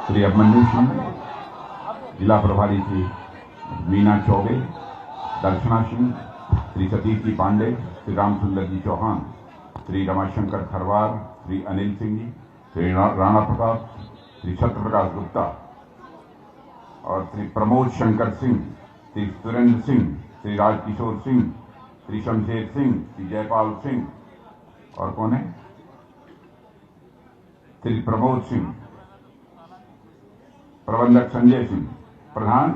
श्री अभिमन्यु सिंह, जिला प्रभारी श्री मीना चौबे, दर्शना सिंह, श्री सतीश जी पांडे, श्री रामसुंदर जी चौहान, श्री रमाशंकर खरवार, श्री अनिल सिंह जी, श्री राणा प्रताप, श्री सत्यप्रकाश गुप्ता और श्री प्रमोद शंकर सिंह, श्री सुरेंद्र सिंह, श्री राजकिशोर सिंह, श्री शमशेर सिंह, श्री जयपाल सिंह और कौन है, श्री प्रमोद सिंह, प्रबंधक संजय सिंह, प्रधान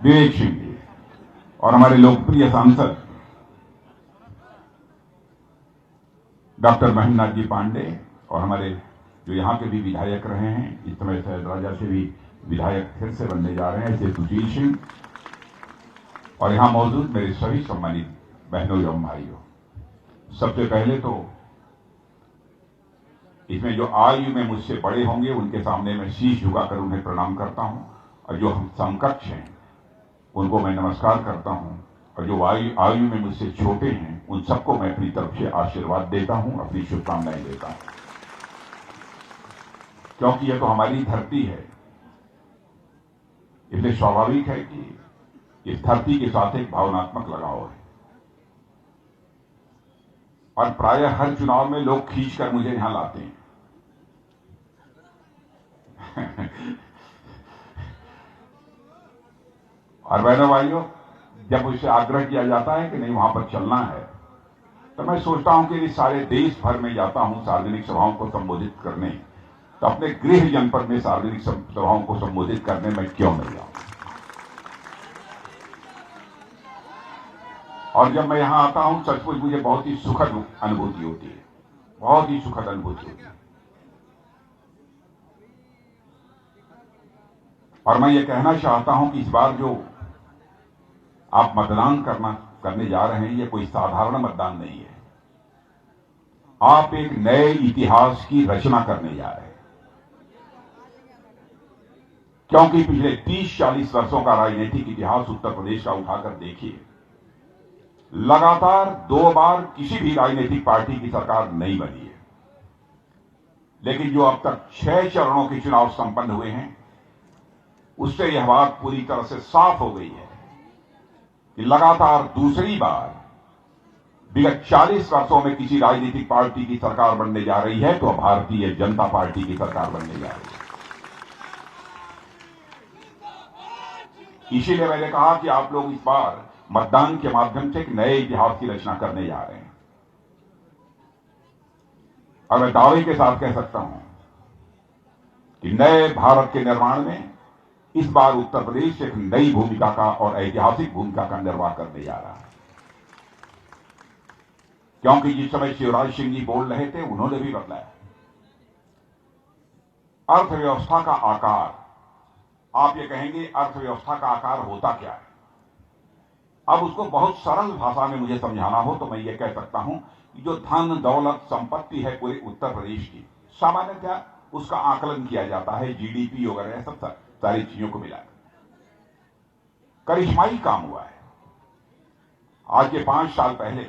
विवेक सिंह जी और हमारे लोकप्रिय सांसद डॉक्टर महेंद्रनाथ जी पांडे और हमारे जो यहाँ के भी विधायक रहे हैं, इस समय सहजराजा से भी विधायक फिर से बनने जा रहे हैं, श्री सुशील सिंह और यहां मौजूद मेरे सभी सम्मानित बहनों एवं भाइयों। सबसे पहले तो इसमें जो आयु में मुझसे बड़े होंगे उनके सामने मैं शीश झुकाकर उन्हें प्रणाम करता हूं और जो हम समकक्ष हैं उनको मैं नमस्कार करता हूं और जो आयु में मुझसे छोटे हैं उन सबको मैं अपनी तरफ से आशीर्वाद देता हूं, अपनी शुभकामनाएं देता हूं, क्योंकि यह तो हमारी धरती है। इसलिए स्वाभाविक है कि इस धरती के साथ एक भावनात्मक लगाव है और प्रायः हर चुनाव में लोग खींचकर मुझे यहां लाते हैं। और बहनों भाइयों, जब मुझसे आग्रह किया जाता है कि नहीं वहां पर चलना है, तो मैं सोचता हूं कि सारे देश भर में जाता हूं सार्वजनिक सभाओं को संबोधित करने, तो अपने गृह जनपद में सार्वजनिक सभाओं को संबोधित करने में क्यों नहीं जाऊं। और जब मैं यहां आता हूं सचमुच मुझे बहुत ही सुखद अनुभूति होती है, बहुत ही सुखद अनुभूति होती है। और मैं ये कहना चाहता हूं कि इस बार जो आप मतदान करने जा रहे हैं, ये कोई साधारण मतदान नहीं है। आप एक नए इतिहास की रचना करने जा रहे हैं, क्योंकि पिछले 30-40 वर्षों का राजनीतिक इतिहास उत्तर प्रदेश का उठाकर देखिए, लगातार 2 बार किसी भी राजनीतिक पार्टी की सरकार नहीं बनी है। लेकिन जो अब तक 6 चरणों के चुनाव संपन्न हुए हैं, उससे यह बात पूरी तरह से साफ हो गई है कि लगातार दूसरी बार विगत 40 वर्षों में किसी राजनीतिक पार्टी की सरकार बनने जा रही है तो भारतीय जनता पार्टी की सरकार बनने जा रही है। इसीलिए मैंने कहा कि आप लोग इस बार मतदान के माध्यम से एक नए इतिहास की रचना करने जा रहे हैं। और मैं दावे के साथ कह सकता हूं कि नए भारत के निर्माण में इस बार उत्तर प्रदेश एक नई भूमिका का और ऐतिहासिक भूमिका का निर्वाह करने जा रहा है। क्योंकि जिस समय शिवराज सिंह जी बोल रहे थे, उन्होंने भी बतलाया अर्थव्यवस्था का आकार। आप ये कहेंगे अर्थव्यवस्था का आकार होता क्या है? अब उसको बहुत सरल भाषा में मुझे समझाना हो तो मैं ये कह सकता हूं कि जो धन दौलत संपत्ति है पूरे उत्तर प्रदेश की, सामान्यतः उसका आकलन किया जाता है जीडीपी वगैरह सब सारी चीजों को मिलाकर। करिश्माई काम हुआ है। आज के 5 साल पहले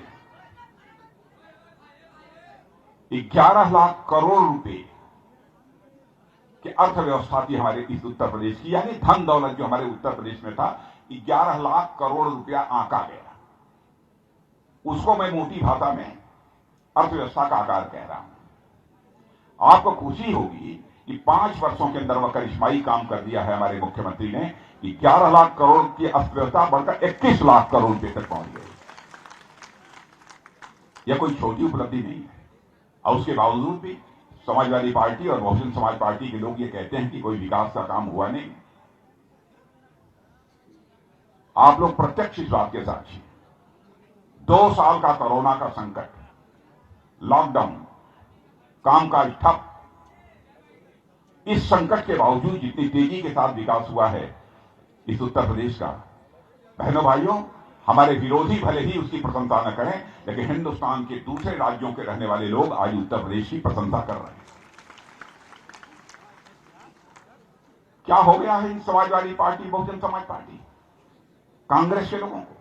11 लाख करोड़ रुपए की अर्थव्यवस्था थी हमारे इस उत्तर प्रदेश की, यानी धन दौलत जो हमारे उत्तर प्रदेश में था 11 लाख करोड़ रुपया आंका गया। उसको मैं मोटी भाषा में अर्थव्यवस्था का आकार कह रहा हूं। आपको खुशी होगी कि 5 वर्षों के अंदर वह करिश्माई काम कर दिया है हमारे मुख्यमंत्री ने कि 11 लाख करोड़ की अर्थव्यवस्था बढ़कर 21 लाख करोड़ रुपए तक पहुंच गई। यह कोई छोटी उपलब्धि नहीं है। और उसके बावजूद भी समाजवादी पार्टी और बहुजन समाज पार्टी के लोग ये कहते हैं कि कोई विकास का काम हुआ नहीं। आप लोग प्रत्यक्ष इस बात के साक्षी। 2 साल का कोरोना का संकट, लॉकडाउन, कामकाज ठप, इस संकट के बावजूद जितनी तेजी के साथ विकास हुआ है इस उत्तर प्रदेश का, बहनों भाइयों, हमारे विरोधी भले ही उसकी प्रशंसा न करें, लेकिन हिंदुस्तान के दूसरे राज्यों के रहने वाले लोग आज उत्तर प्रदेश की प्रशंसा कर रहे हैं। क्या हो गया है समाजवादी पार्टी, बहुजन समाज पार्टी, कांग्रेस के लोगों को?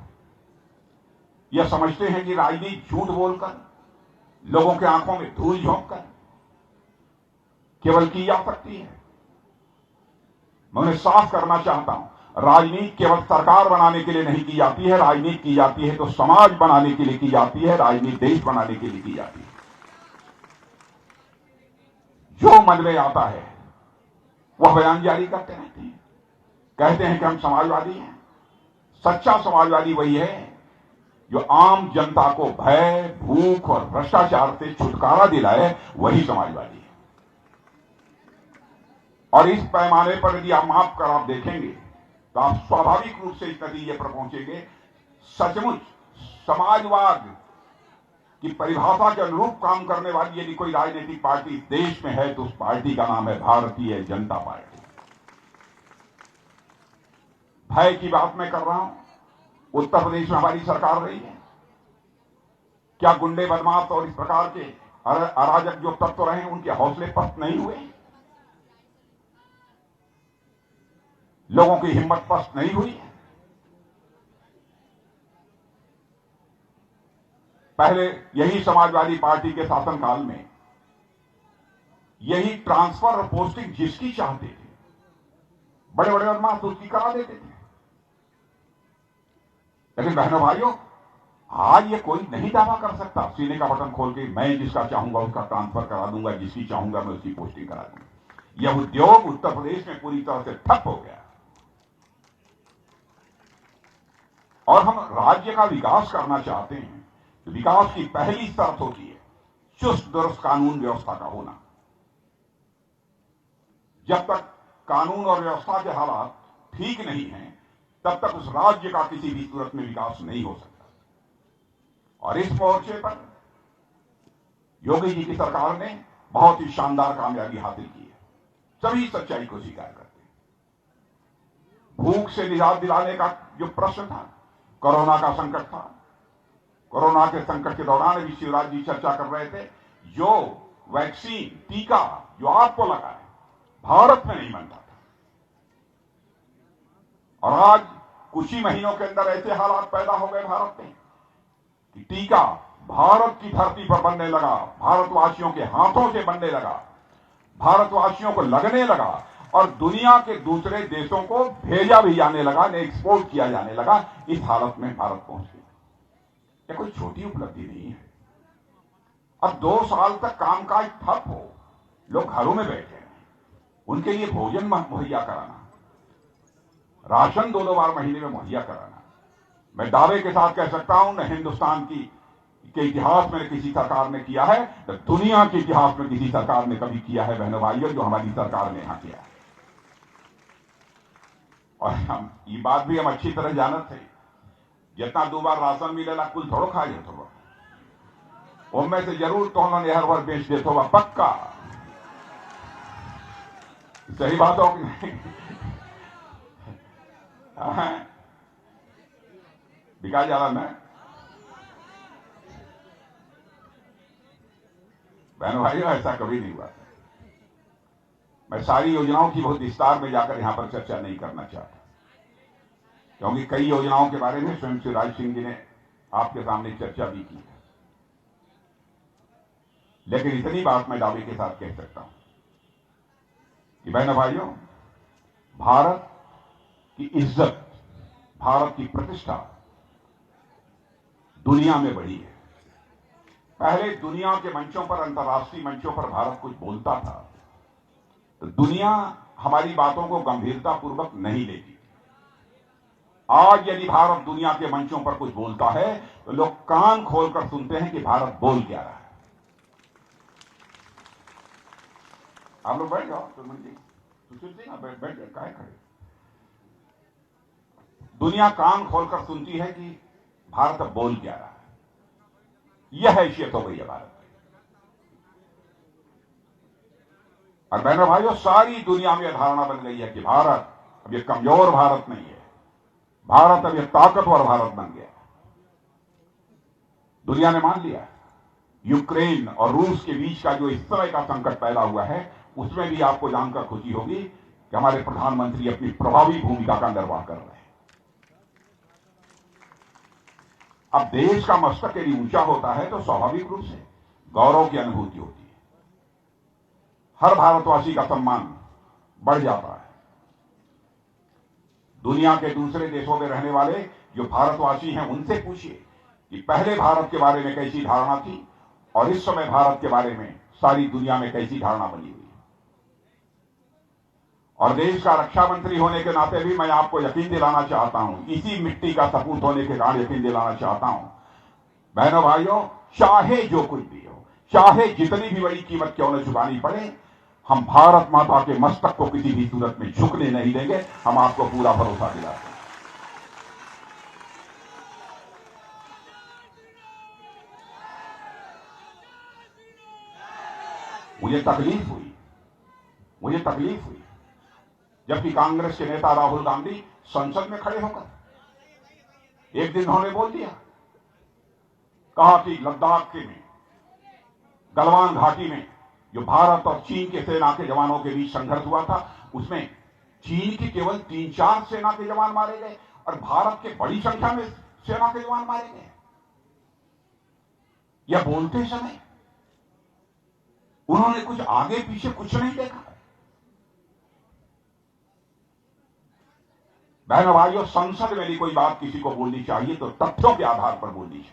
यह समझते हैं कि राजनीति झूठ बोलकर, लोगों के आंखों में धूल झोंककर केवल की जा सकती है। मैं उन्हें साफ करना चाहता हूं, राजनीति केवल सरकार बनाने के लिए नहीं की जाती है। राजनीति की जाती है तो समाज बनाने के लिए की जाती है, राजनीति देश बनाने के लिए की जाती है। जो मन में आता है वह बयान जारी करते रहते हैं, कहते हैं कि हम समाजवादी हैं। सच्चा समाजवादी वही है जो आम जनता को भय, भूख और भ्रष्टाचार से छुटकारा दिलाए, वही समाजवादी है। और इस पैमाने पर यदि आप माप कर आप देखेंगे तो आप स्वाभाविक रूप से इस नतीजे पर पहुंचेंगे, सचमुच समाजवाद की परिभाषा के अनुरूप काम करने वाली यदि कोई राजनीतिक पार्टी देश में है तो उस पार्टी का नाम है भारतीय जनता पार्टी। भय की बात मैं कर रहा हूं, उत्तर प्रदेश में हमारी सरकार रही है। क्या गुंडे, बदमाश और इस प्रकार के अराजक जो तत्व रहे हैं उनके हौसले पस्त नहीं हुए? लोगों की हिम्मत पस्त नहीं हुई? पहले यही समाजवादी पार्टी के शासनकाल में यही ट्रांसफर और पोस्टिंग जिसकी चाहते थे, बड़े बड़े बदमाश उसकी करा देते थे। लेकिन बहनों भाइयों, आज ये कोई नहीं दावा कर सकता सीने का बटन खोल के मैं जिसका चाहूंगा उसका ट्रांसफर करा दूंगा, जिसकी चाहूंगा मैं उसकी पोस्टिंग करा दूंगा। यह उद्योग उत्तर प्रदेश में पूरी तरह से ठप हो गया। और हम राज्य का विकास करना चाहते हैं तो विकास की पहली शर्त होती है चुस्त दुरुस्त कानून व्यवस्था का होना। जब तक कानून और व्यवस्था के हालात ठीक नहीं हैं, तब तक उस राज्य का किसी भी सूरत में विकास नहीं हो सकता। और इस मोर्चे पर योगी जी की सरकार ने बहुत ही शानदार कामयाबी हासिल की है। सभी सच्चाई को स्वीकार करते हैं। भूख से निजात दिलाने का जो प्रश्न था, कोरोना का संकट था, कोरोना के संकट के दौरान अभी शिवराज जी चर्चा कर रहे थे, जो वैक्सीन, टीका जो आपको लगा है भारत में नहीं बनता था, और आज कुछ ही महीनों के अंदर ऐसे हालात पैदा हो गए भारत में कि टीका भारत की धरती पर बनने लगा, भारतवासियों के हाथों से बनने लगा, भारतवासियों को लगने लगा और दुनिया के दूसरे देशों को भेजा भी जाने लगा, एक्सपोर्ट किया जाने लगा। इस हालत में भारत पहुंच गया। यह कोई छोटी उपलब्धि नहीं है। अब 2 साल तक कामकाज ठप हो, लोग घरों में बैठे हैं, उनके लिए भोजन मुहैया कराना, राशन 2-2 बार महीने में मुहैया कराना, मैं दावे के साथ कह सकता हूं न हिंदुस्तान के इतिहास में किसी सरकार ने किया है, न दुनिया के इतिहास में किसी सरकार ने कभी किया है बहनों भाइयों, जो हमारी सरकार ने यहां किया है। और हम ये बात भी हम अच्छी तरह जानते थे, जितना 2 बार राशन मिलेला कुल थोड़ो खा जाए, थोड़ा उनमें से जरूर तो उन्होंने हर बार बेच देते हो, पक्का। सही बात हो कि नहीं? बिका जाला ना बहनों भाइयों, ऐसा कभी नहीं हुआ। मैं सारी योजनाओं की बहुत विस्तार में जाकर यहां पर चर्चा नहीं करना चाहता, क्योंकि कई योजनाओं के बारे में स्वयं शिवराज सिंह जी ने आपके सामने चर्चा भी की है। लेकिन इतनी बात मैं दावे के साथ कह सकता हूं कि बहनों भाइयों, भारत की इज्जत, भारत की प्रतिष्ठा दुनिया में बढ़ी है। पहले दुनिया के मंचों पर, अंतर्राष्ट्रीय मंचों पर भारत कुछ बोलता था तो दुनिया हमारी बातों को गंभीरतापूर्वक नहीं लेती। आज यदि भारत दुनिया के मंचों पर कुछ बोलता है तो लोग कान खोलकर सुनते हैं कि भारत बोल क्या रहा है। आप लोग बैठ जाओ, सुमन जी, सुशील जी ना बैठ जाए, काय खड़े। दुनिया कान खोलकर सुनती है कि भारत अब बोल क्या रहा है। यह हैसियत हो गई है भारत की। और बहनों भाइयों, सारी दुनिया में यह धारणा बन गई है कि भारत अब यह कमजोर भारत नहीं है, भारत अब यह ताकतवर भारत बन गया। दुनिया ने मान लिया। यूक्रेन और रूस के बीच का जो इस समय का संकट पैदा हुआ है, उसमें भी आपको जानकर खुशी होगी कि हमारे प्रधानमंत्री अपनी प्रभावी भूमिका का निर्वाह कर रहे हैं। अब देश का मस्तक यदि ऊंचा होता है तो स्वाभाविक रूप से गौरव की अनुभूति होती है। हर भारतवासी का सम्मान बढ़ जाता है। दुनिया के दूसरे देशों में रहने वाले जो भारतवासी हैं उनसे पूछिए कि पहले भारत के बारे में कैसी धारणा थी और इस समय भारत के बारे में सारी दुनिया में कैसी धारणा बनी हुई है। और देश का रक्षा मंत्री होने के नाते भी मैं आपको यकीन दिलाना चाहता हूं, इसी मिट्टी का सपूत होने के कारण यकीन दिलाना चाहता हूं, बहनों भाइयों, चाहे जो कुछ भी हो, चाहे जितनी भी बड़ी कीमत क्यों न चुकानी पड़े, हम भारत माता के मस्तक को किसी भी सूरत में झुकने नहीं देंगे। हम आपको पूरा भरोसा दिलाते हैं। मुझे तकलीफ हुई जबकि कांग्रेस के नेता राहुल गांधी संसद में खड़े होकर एक दिन उन्होंने बोल दिया, कहा कि लद्दाख के में गलवान घाटी में जो भारत और चीन के सेना के जवानों के बीच संघर्ष हुआ था, उसमें चीन के केवल 3-4 सेना के जवान मारे गए और भारत के बड़ी संख्या में सेना के जवान मारे गए। यह बोलते समय उन्होंने कुछ आगे पीछे कुछ नहीं देखा। बहनों भाइयों, संसद में भी कोई बात किसी को बोलनी चाहिए तो तथ्यों के आधार पर बोलनी चाहिए।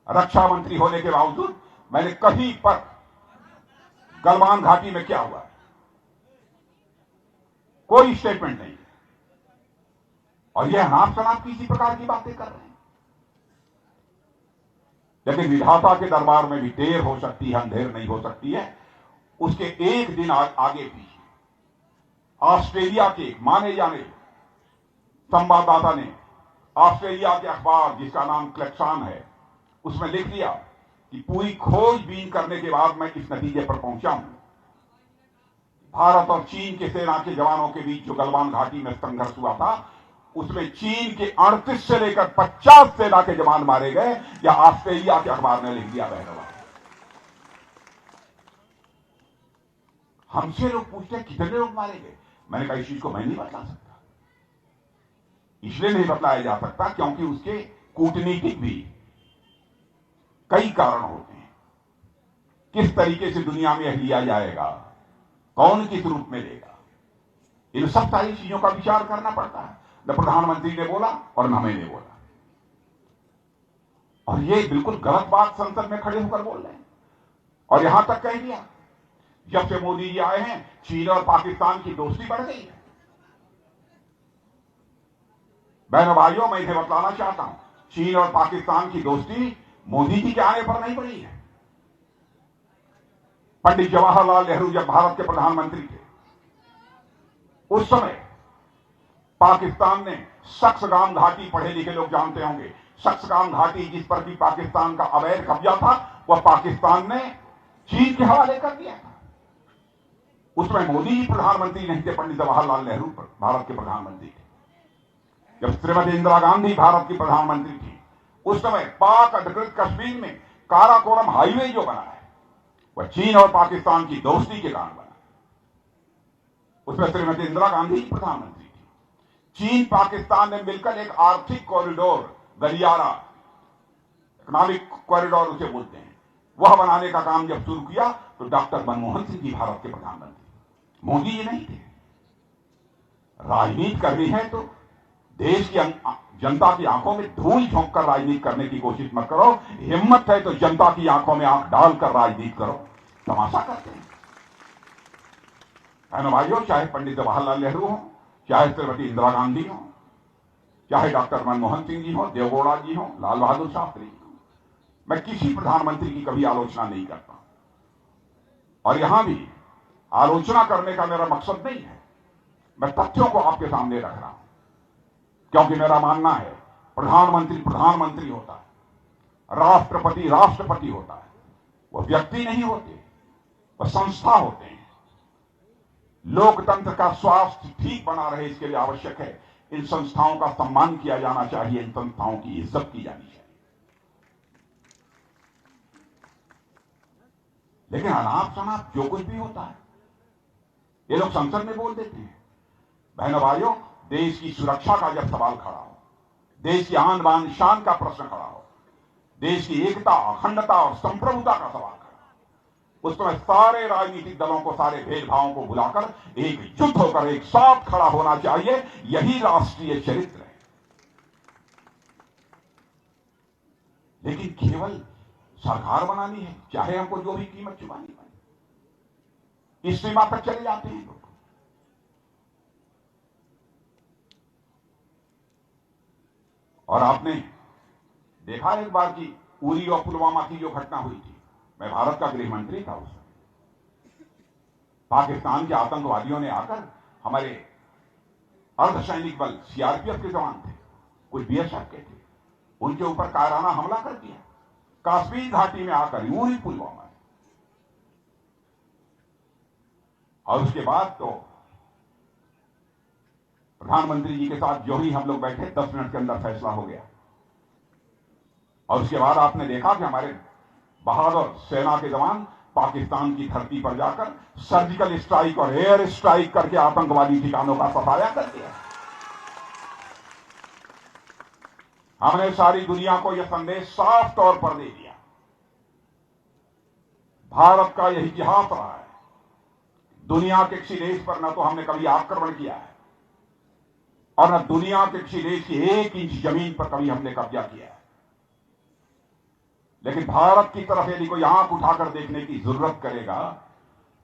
रक्षा मंत्री होने के बावजूद मैंने कहीं पर गलवान घाटी में क्या हुआ कोई स्टेटमेंट नहीं, और यह नाप शनाप की इसी प्रकार की बातें कर रहे हैं। लेकिन विधाता के दरबार में भी देर हो सकती है, अंधेर नहीं हो सकती है। उसके एक दिन आगे पीछे ऑस्ट्रेलिया के माने जाने संवाददाता ने ऑस्ट्रेलिया के अखबार जिसका नाम क्लेक्सान है उसमें लिख दिया कि पूरी खोजबीन करने के बाद मैं इस नतीजे पर पहुंचा हूं, भारत और चीन के सेना के जवानों के बीच जो गलवान घाटी में संघर्ष हुआ था उसमें चीन के 38 से लेकर 50 सेना के जवान मारे गए। या ऑस्ट्रेलिया के अखबार ने लिख दिया। बहनों, हमसे लोग पूछते हैं कितने लोग मारे गए। मैंने कहा इस चीज को मैं नहीं बता सकता। इसलिए नहीं बताया जा सकता क्योंकि उसके कूटनीतिक भी कई कारण होते हैं। किस तरीके से दुनिया में यह लिया जाएगा, कौन किस रूप में लेगा, इन सब सारी चीजों का विचार करना पड़ता है। न प्रधानमंत्री ने बोला और न मैंने बोला, और ये बिल्कुल गलत बात संसद में खड़े होकर बोल रहे हैं। और यहां तक कह दिया जब से मोदी जी आए हैं चीन और पाकिस्तान की दोस्ती बढ़ गई है। बहनों भाइयों, मैं इन्हें बतलाना चाहता हूं, चीन और पाकिस्तान की दोस्ती मोदी जी के आने पर नहीं बढ़ी है। पंडित जवाहरलाल नेहरू जब भारत के प्रधानमंत्री थे उस समय पाकिस्तान ने सक्सगाम घाटी, पढ़े लिखे लोग जानते होंगे, सक्सगाम घाटी जिस पर भी पाकिस्तान का अवैध कब्जा था वह पाकिस्तान ने चीन के हवाले कर दिया था। उसमें मोदी जी प्रधानमंत्री नहीं थे, पंडित जवाहरलाल नेहरू भारत के प्रधानमंत्री थे। जब श्रीमती इंदिरा गांधी भारत की प्रधानमंत्री थी उस समय पाक अधिकृत कश्मीर में काराकोरम हाईवे जो बना है वह चीन और पाकिस्तान की दोस्ती के कारण बना। उसमें श्रीमती इंदिरा गांधी प्रधानमंत्री थी। चीन पाकिस्तान ने मिलकर एक आर्थिक कॉरिडोर, गलियारा, इकोनॉमिक कॉरिडोर उसे बोलते हैं, वह बनाने का काम जब शुरू किया तो डॉक्टर मनमोहन सिंह जी भारत के प्रधानमंत्री, मोदी जी नहीं थे। राजनीति करनी है तो देश की जनता की आंखों में धूल झोंक कर राजनीति करने की कोशिश मत करो। हिम्मत है तो जनता की आंखों में आंख डालकर राजनीति करो। तमाशा करते हैं। बहनों भाइयों, चाहे पंडित जवाहरलाल नेहरू हो, चाहे श्रीमती इंदिरा गांधी हो, चाहे डॉक्टर मनमोहन सिंह जी हो, देवगौड़ा जी हो, लाल बहादुर शास्त्री जी हो, मैं किसी प्रधानमंत्री की कभी आलोचना नहीं करता। और यहां भी आलोचना करने का मेरा मकसद नहीं है, मैं तथ्यों को आपके सामने रख रहा हूं। क्योंकि मेरा मानना है प्रधानमंत्री प्रधानमंत्री होता है, राष्ट्रपति राष्ट्रपति होता है, वह व्यक्ति नहीं होते, वह संस्था होते हैं। लोकतंत्र का स्वास्थ्य ठीक बना रहे इसके लिए आवश्यक है इन संस्थाओं का सम्मान किया जाना चाहिए, इन संस्थाओं की इज्जत की जानी चाहिए। लेकिन अनाप शनाप जो कुछ भी होता है ये लोग संसद में बोल देते हैं। बहनों भाइयों, देश की सुरक्षा का जब सवाल खड़ा हो, देश की आन बान शान का प्रश्न खड़ा हो, देश की एकता, अखंडता और संप्रभुता का सवाल खड़ा हो, उस समय सारे राजनीतिक दलों को, सारे भेदभावों को भुलाकर एकजुट होकर एक साथ खड़ा होना चाहिए। यही राष्ट्रीय चरित्र है। लेकिन केवल सरकार बनानी है, चाहे हमको जो भी कीमत चुकानी पड़े, इस सीमा तक चले जाते हैं लोग। और आपने देखा एक बार की उरी और पुलवामा की जो घटना हुई थी, मैं भारत का गृह मंत्री था उस समय। पाकिस्तान के आतंकवादियों ने आकर हमारे अर्धसैनिक बल सीआरपीएफ के जवान थे, कुछ बीएसएफ के थे, उनके ऊपर कायराना हमला कर दिया कश्मीर घाटी में आकर, उरी पुलवामा में। और उसके बाद तो प्रधानमंत्री जी के साथ जो ही हम लोग बैठे, 10 मिनट के अंदर फैसला हो गया। और उसके बाद आपने देखा कि हमारे बहादुर सेना के जवान पाकिस्तान की धरती पर जाकर सर्जिकल स्ट्राइक और एयर स्ट्राइक करके आतंकवादी ठिकानों का सफाया कर दिया। हमने सारी दुनिया को यह संदेश साफ तौर पर दे दिया, भारत का यह इतिहास रहा है, दुनिया के किसी देश पर न तो हमने कभी आक्रमण किया है और न दुनिया के किसी देश की 1 इंच जमीन पर कभी हमने कब्जा किया है। लेकिन भारत की तरफ यदि कोई आंख उठाकर देखने की जरूरत करेगा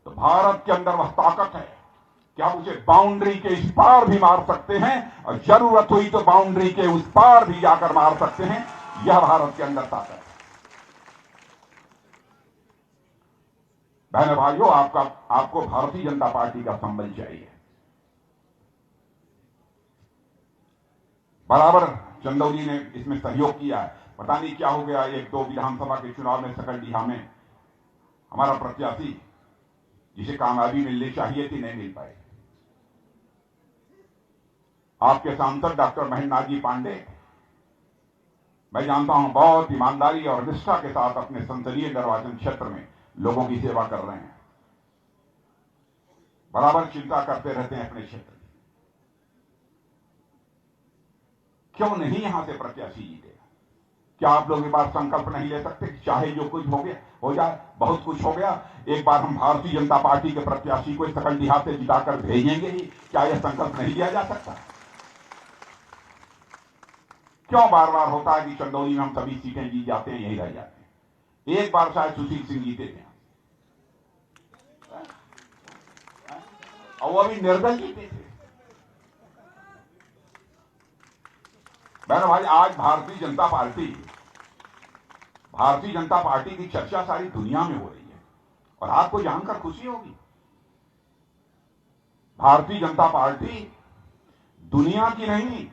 तो भारत के अंदर वह ताकत है कि आप उसे बाउंड्री के इस पार भी मार सकते हैं और जरूरत हुई तो बाउंड्री के उस पार भी जाकर मार सकते हैं। यह भारत के अंदर ताकत है। बहनों भाइयों, आपको भारतीय जनता पार्टी का संबल चाहिए। बराबर चंदौली ने इसमें सहयोग किया है। पता नहीं क्या हो गया, 1-2 विधानसभा के चुनाव में सकलडीहा में हमारा प्रत्याशी जिसे कामयाबी मिलनी चाहिए थी, नहीं मिल पाई। आपके सांसद डॉक्टर महेंद्रनाथ जी पांडे, मैं जानता हूं, बहुत ईमानदारी और निष्ठा के साथ अपने संसदीय निर्वाचन क्षेत्र में लोगों की सेवा कर रहे हैं, बराबर चिंता करते रहते हैं अपने क्षेत्र की। क्यों नहीं यहां से प्रत्याशी जीतेगा? क्या आप लोग एक बार संकल्प नहीं ले सकते कि चाहे जो कुछ हो गया हो जाए, बहुत कुछ हो गया, एक बार हम भारतीय जनता पार्टी के प्रत्याशी को सकलडीहा से जिताकर भेजेंगे ही? क्या यह संकल्प नहीं लिया जा सकता? क्यों बार बार होता है कि चंदौली में हम सभी सीटें जीत जाते हैं, यही रह जाते हैं? एक बार शायद सुशील सिंह जीते थे और वो अभी निर्दल जीते थे। बहनों भाई, आज भारतीय जनता पार्टी की चर्चा सारी दुनिया में हो रही है और आपको जानकर खुशी होगी, भारतीय जनता पार्टी दुनिया की नहीं,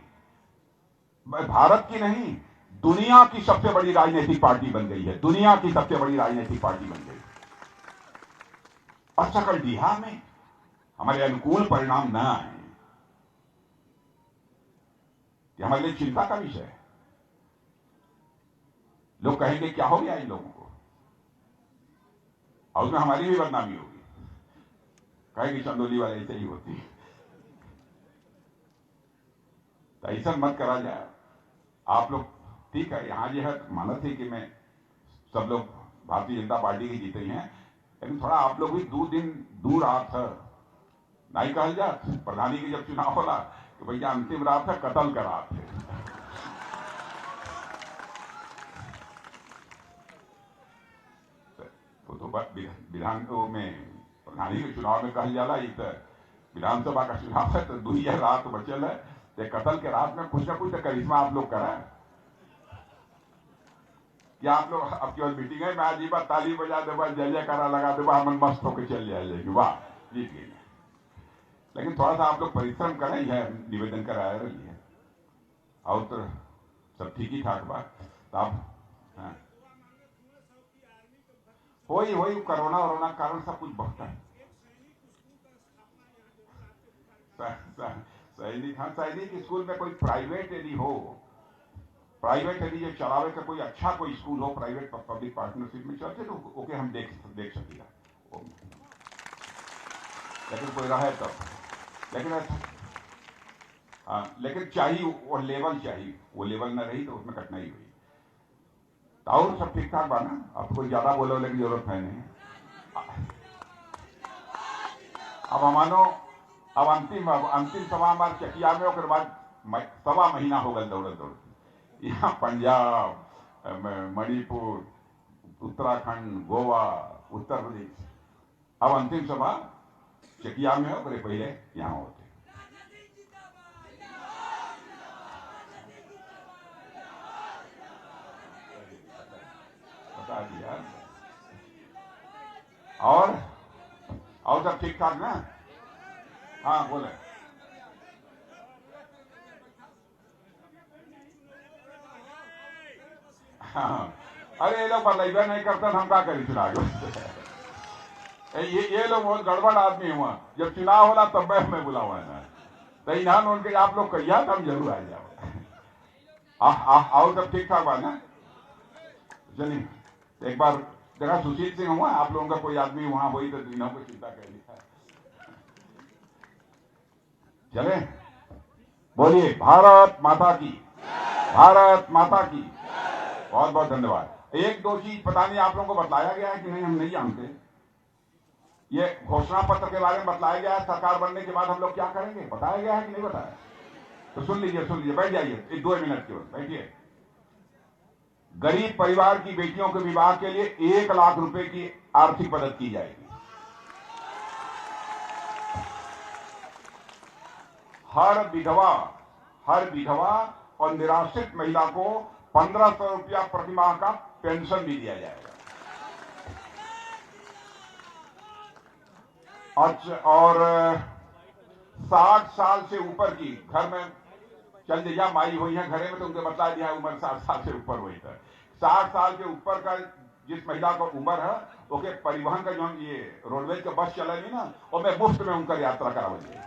भारत की नहीं, दुनिया की सबसे बड़ी राजनीतिक पार्टी बन गई है। दुनिया की सबसे बड़ी राजनीतिक पार्टी बन गई। और सकलडीहा में हमारे अनुकूल परिणाम न आए, ये हमारे लिए चिंता का विषय है। लोग कहेंगे क्या हो गया इन लोगों को, और उसमें हमारी भी बदनामी होगी, कहेंगे चंदौली वाले ऐसे ही होती है। तो ऐसा मत करा जाए। आप लोग ठीक है, यहां यह मानस है कि मैं सब लोग भारतीय जनता पार्टी की जीते हैं, लेकिन थोड़ा आप लोग भी 2 दिन दूर रात है नहीं कहल जात। प्रधानी की जब चुनाव होला कि भैया अंतिम रात है, कत्ल का रात है। तो विधान में प्रधानी के चुनाव में कहल जाला, विधानसभा का चुनाव है तो 2 रात बचल है, तो कत्ल के रात में कुछ ना कुछ तो करिश्मा आप लोग करा। क्या आप लोग अब केवल मीटिंग है, मैं आज बात ताली बजा देगा, जय जयकारा लगा देगा, हम मस्त होकर चल जाएगी, वाह जीत गई। लेकिन थोड़ा सा आप लोग परिश्रम करें, यह निवेदन कराया रही है। और तो सब ठीक ही ठाक बात। आप वही कोरोना कारण सब कुछ बढ़ता है। सैनिक स्कूल में कोई प्राइवेट यदि हो, प्राइवेट यदि जो चलावे का कोई अच्छा कोई स्कूल हो, प्राइवेट पब्लिक पार्टनरशिप में चलते तो ओके, हम देख सकेगा। लेकिन कोई रहा है तब, लेकिन चाहिए वो लेवल चाहिए, वो लेवल न रही तो उसमें कठिनाई हुई। और सब ठीक ठाक बा ना, अब कोई ज्यादा बोले की जरूरत है नहीं। अब मानो अब अंतिम सभा हमारे चकिया में और बाद सवा महीना हो गया दौड़ते यहाँ पंजाब मणिपुर उत्तराखंड गोवा उत्तर प्रदेश अब अंतिम सभा चकिया में हो पहले यहाँ होते बता दिया। और सब ठीक ठाक ना? हाँ बोले। हाँ अरे ये लोग बदलाइबा नहीं करते हम क्या करी चुनाव ये लोग बहुत गड़बड़ आदमी हुआ। जब चुनाव होला तब हमें बुलावा है तो इन्हान उनके आप लोग कहिया हम जरूर आ जाओ। आओ सब ठीक ठाक बात ना? चलिए एक बार देखा सुशील सिंह हुआ आप लोगों का कोई आदमी वहां हुई तो दिनों को चिंता कर लिया। चले बोलिए भारत माता की, भारत माता की। बहुत बहुत धन्यवाद। एक दो चीज पता नहीं आप लोगों को बताया गया है कि नहीं, हम नहीं जानते। ये घोषणा पत्र के बारे में बताया गया है सरकार बनने के बाद हम लोग क्या करेंगे, बताया गया है कि नहीं बताया? तो सुन लीजिए बैठ जाइए 2 मिनट के बाद बैठिए। गरीब परिवार की बेटियों के विवाह के लिए 1 लाख रुपए की आर्थिक मदद की जाएगी। हर विधवा और निराश्रित महिला को 1500 रुपया प्रतिमाह का पेंशन भी दिया जाएगा। और 60 साल से ऊपर की घर में चल दिया माई हुई है घरे में तो उनके बता दिया उम्र 60 साल से ऊपर हुई है। 60 साल के ऊपर का जिस महिला का उम्र है ओके परिवहन का जो ये रोडवेज का बस चलेगी ना और मैं मुफ्त में उनका यात्रा कराऊंगी।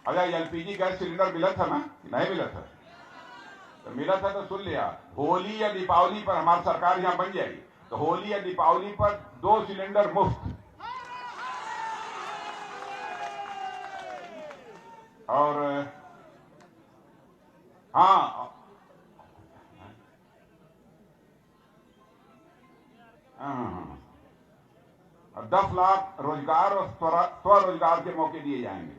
अगर एलपीजी गैस सिलेंडर मिला था ना, नहीं मिला था तो मिला था तो सुन लिया। होली या दीपावली पर हमारी सरकार यहां बन जाएगी तो होली या दीपावली पर 2 सिलेंडर मुफ्त। और हाँ 10 लाख रोजगार और स्वरोजगार के मौके दिए जाएंगे।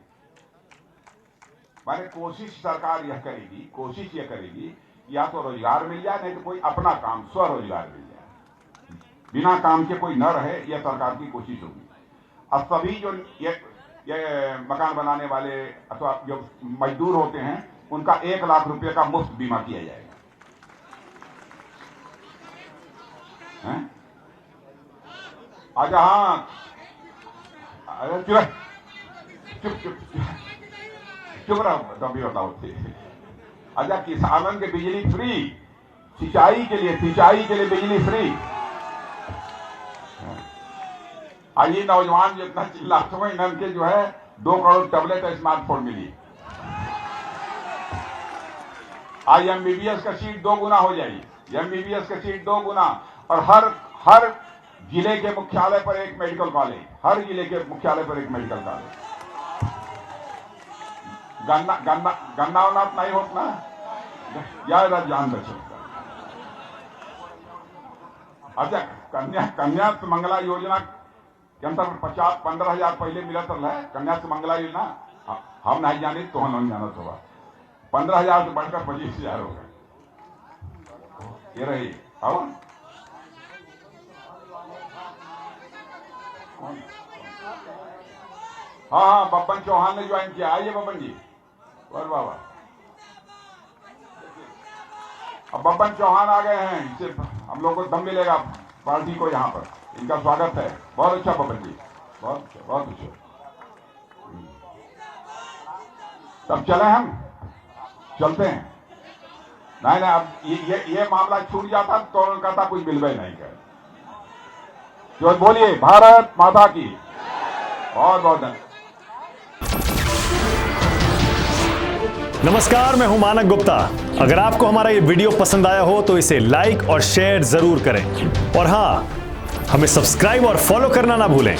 माने कोशिश सरकार यह करेगी या तो रोजगार मिल जाए नहीं तो कोई अपना काम स्वरोजगार मिल जाए, बिना काम के कोई न रहे, यह सरकार की कोशिश होगी। अब सभी जो ये मकान बनाने वाले अथवा जो मजदूर होते हैं उनका 1 लाख रुपए का मुफ्त बीमा किया जाएगा। अच्छा हाँ अरे चुप रहो तभी बताओ। अच्छा किसानों के बिजली फ्री, सिंचाई के लिए बिजली फ्री। आज ये नौजवान जितना चिल्लाते हुए इनके जो है 2 करोड़ टैबलेट स्मार्टफोन मिली। आज एमबीबीएस का सीट 2 गुना हो जाएगी, एमबीबीएस का सीट 2 गुना। और हर जिले के मुख्यालय पर एक मेडिकल कॉलेज, हर जिले के मुख्यालय पर एक मेडिकल कॉलेज। गन्ना उन्ना नहीं होता ज्यादा जान बचे। अच्छा कन्या सुमंगला योजना के अंतर्गत 15,000 पहले मिला था कन्या सुमंगला योजना। हम नहीं जाने तो हम नहीं जाना होगा। 15,000 से बढ़कर 25,000 हो गए। ये रही और हाँ बब्बन चौहान ने ज्वाइन किया। आइए बब्बन जी। और बाबा अब बब्बन चौहान आ गए हैं, इनसे हम लोग को दम मिलेगा पार्टी को यहाँ पर। इनका स्वागत है। बहुत अच्छा बब्बन जी, बहुत अच्छा। तब चले हम चलते हैं। नहीं अब ये मामला छूट जाता तो उनका था कुछ मिलवे नहीं कर। जो बोलिए भारत माता की। बहुत बहुत धन्यवाद। नमस्कार, मैं हूं मानक गुप्ता। अगर आपको हमारा ये वीडियो पसंद आया हो तो इसे लाइक और शेयर जरूर करें। और हां, हमें सब्सक्राइब और फॉलो करना ना भूलें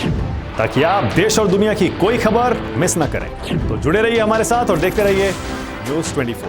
ताकि आप देश और दुनिया की कोई खबर मिस ना करें। तो जुड़े रहिए हमारे साथ और देखते रहिए न्यूज़ 24।